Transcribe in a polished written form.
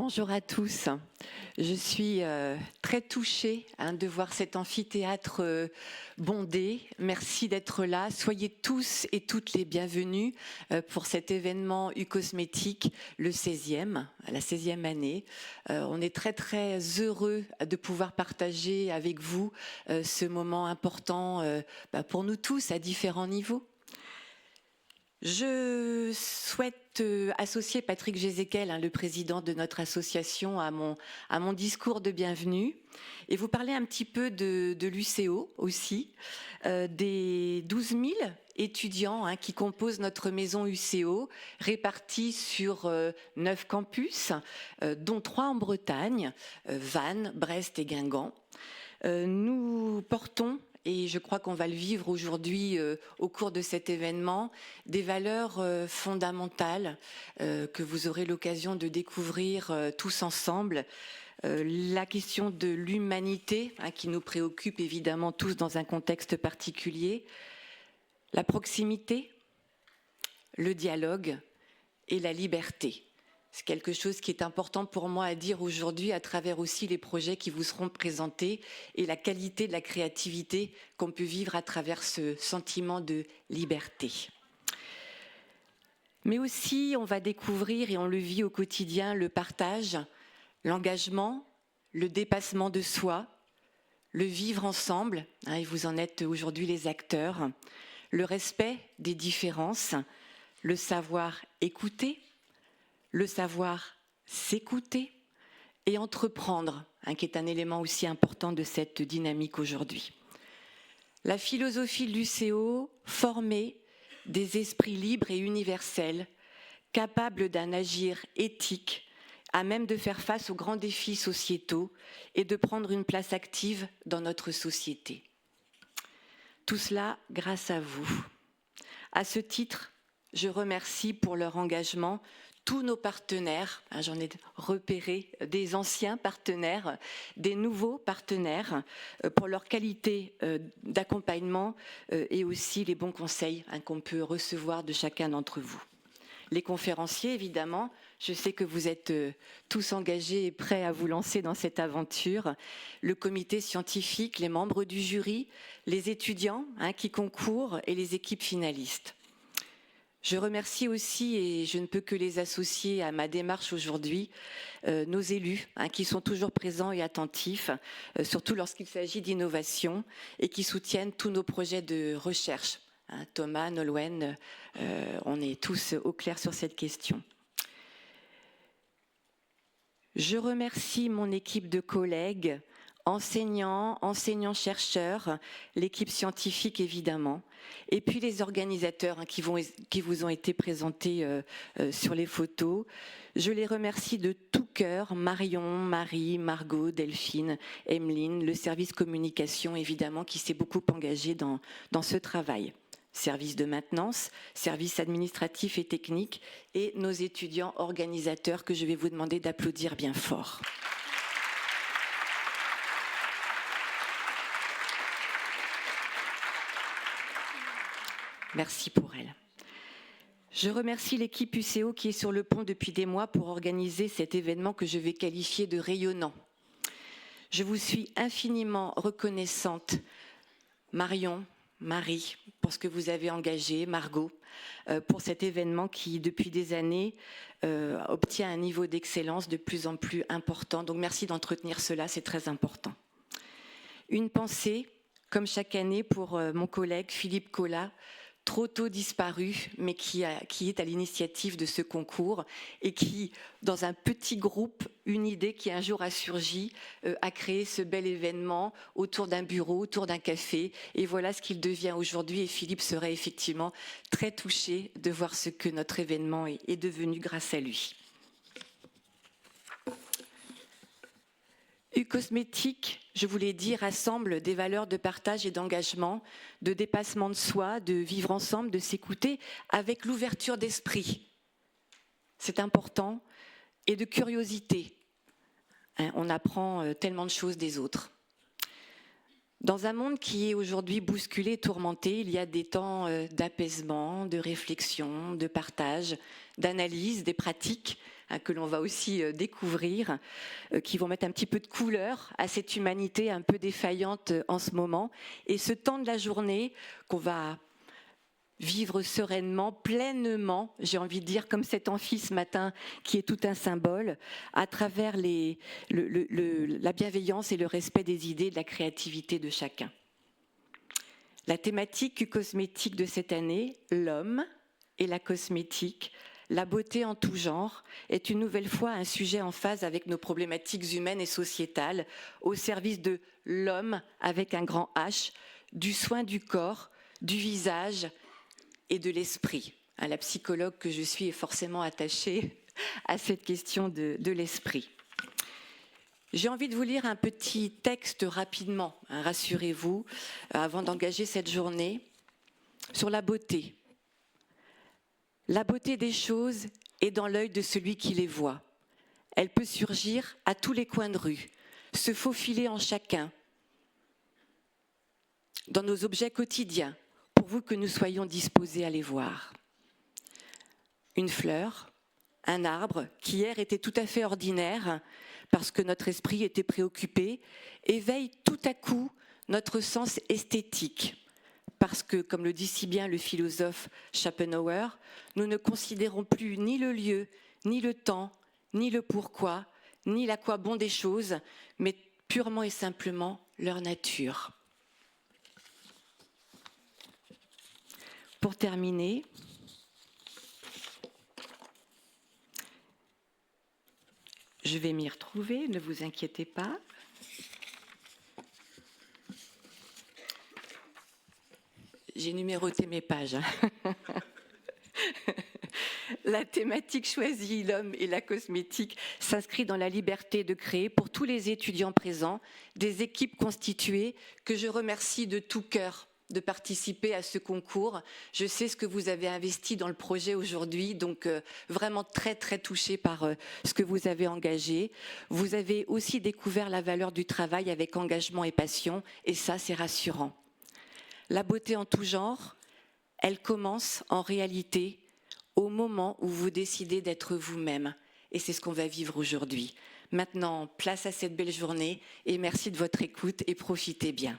Bonjour à tous. Je suis très touchée de voir cet amphithéâtre bondé. Merci d'être là. Soyez tous et toutes les bienvenus pour cet événement U-Cosmétique, le 16e, la 16e année. On est très très heureux de pouvoir partager avec vous ce moment important pour nous tous à différents niveaux. Je souhaite associer Patrick Gézéquel, le président de notre association, à mon discours de bienvenue et vous parler un petit peu de l'UCO aussi, des 12 000 étudiants qui composent notre maison UCO, répartis sur 9 campus, dont 3 en Bretagne, Vannes, Brest et Guingamp. Nous portons, et je crois qu'on va le vivre aujourd'hui au cours de cet événement, des valeurs fondamentales que vous aurez l'occasion de découvrir tous ensemble. La question de l'humanité, qui nous préoccupe évidemment tous dans un contexte particulier, la proximité, le dialogue et la liberté. C'est quelque chose qui est important pour moi à dire aujourd'hui à travers aussi les projets qui vous seront présentés et la qualité de la créativité qu'on peut vivre à travers ce sentiment de liberté. Mais aussi, on va découvrir, et on le vit au quotidien, le partage, l'engagement, le dépassement de soi, le vivre ensemble, et vous en êtes aujourd'hui les acteurs, le respect des différences, le savoir écouter, le savoir s'écouter et entreprendre, qui est un élément aussi important de cette dynamique aujourd'hui. La philosophie de l'UCO, former des esprits libres et universels, capables d'un agir éthique, à même de faire face aux grands défis sociétaux et de prendre une place active dans notre société. Tout cela grâce à vous. À ce titre, je remercie pour leur engagement tous nos partenaires, j'en ai repéré des anciens partenaires, des nouveaux partenaires, pour leur qualité d'accompagnement et aussi les bons conseils qu'on peut recevoir de chacun d'entre vous. Les conférenciers, évidemment, je sais que vous êtes tous engagés et prêts à vous lancer dans cette aventure. Le comité scientifique, les membres du jury, les étudiants qui concourent et les équipes finalistes. Je remercie aussi, et je ne peux que les associer à ma démarche aujourd'hui, nos élus qui sont toujours présents et attentifs, surtout lorsqu'il s'agit d'innovation et qui soutiennent tous nos projets de recherche. Thomas, Nolwenn, on est tous au clair sur cette question. Je remercie mon équipe de collègues, enseignants, enseignants-chercheurs, l'équipe scientifique évidemment, et puis les organisateurs qui vous ont été présentés sur les photos. Je les remercie de tout cœur, Marion, Marie, Margot, Delphine, Emeline, le service communication évidemment qui s'est beaucoup engagé dans ce travail. Service de maintenance, service administratif et technique, et nos étudiants organisateurs que je vais vous demander d'applaudir bien fort. Merci pour elle. Je remercie l'équipe UCO qui est sur le pont depuis des mois pour organiser cet événement que je vais qualifier de rayonnant. Je vous suis infiniment reconnaissante, Marion, Marie, pour ce que vous avez engagé, Margot, pour cet événement qui, depuis des années, obtient un niveau d'excellence de plus en plus important. Donc merci d'entretenir cela, c'est très important. Une pensée, comme chaque année, pour mon collègue Philippe Collat, trop tôt disparu, mais qui est à l'initiative de ce concours et qui, dans un petit groupe, une idée qui un jour a surgi, a créé ce bel événement autour d'un bureau, autour d'un café. Et voilà ce qu'il devient aujourd'hui. Et Philippe serait effectivement très touché de voir ce que notre événement est devenu grâce à lui. U-Cosmétique, je vous l'ai dit, rassemble des valeurs de partage et d'engagement, de dépassement de soi, de vivre ensemble, de s'écouter, avec l'ouverture d'esprit. C'est important, et de curiosité. On apprend tellement de choses des autres. Dans un monde qui est aujourd'hui bousculé, tourmenté, il y a des temps d'apaisement, de réflexion, de partage, d'analyse, des pratiques que l'on va aussi découvrir, qui vont mettre un petit peu de couleur à cette humanité un peu défaillante en ce moment. Et ce temps de la journée qu'on va vivre sereinement, pleinement, j'ai envie de dire, comme cet amphi ce matin, qui est tout un symbole, à travers la bienveillance et le respect des idées, de la créativité de chacun. La thématique cosmétique de cette année, l'homme et la cosmétique, la beauté en tout genre, est une nouvelle fois un sujet en phase avec nos problématiques humaines et sociétales, au service de l'homme avec un grand H, du soin du corps, du visage et de l'esprit. La psychologue que je suis est forcément attachée à cette question de l'esprit. J'ai envie de vous lire un petit texte rapidement, rassurez-vous, avant d'engager cette journée, sur la beauté. La beauté des choses est dans l'œil de celui qui les voit. Elle peut surgir à tous les coins de rue, se faufiler en chacun, dans nos objets quotidiens, pourvu que nous soyons disposés à les voir. Une fleur, un arbre qui hier était tout à fait ordinaire parce que notre esprit était préoccupé, éveille tout à coup notre sens esthétique. Parce que, comme le dit si bien le philosophe Schopenhauer, nous ne considérons plus ni le lieu, ni le temps, ni le pourquoi, ni l'à quoi bon des choses, mais purement et simplement leur nature. Pour terminer, je vais m'y retrouver, ne vous inquiétez pas. J'ai numéroté mes pages. La thématique choisie, l'homme et la cosmétique, s'inscrit dans la liberté de créer pour tous les étudiants présents des équipes constituées que je remercie de tout cœur de participer à ce concours. Je sais ce que vous avez investi dans le projet aujourd'hui, donc vraiment très très touchée par ce que vous avez engagé. Vous avez aussi découvert la valeur du travail avec engagement et passion, et ça c'est rassurant. La beauté en tout genre, elle commence en réalité au moment où vous décidez d'être vous-même, et c'est ce qu'on va vivre aujourd'hui. Maintenant, place à cette belle journée, et merci de votre écoute, et profitez bien.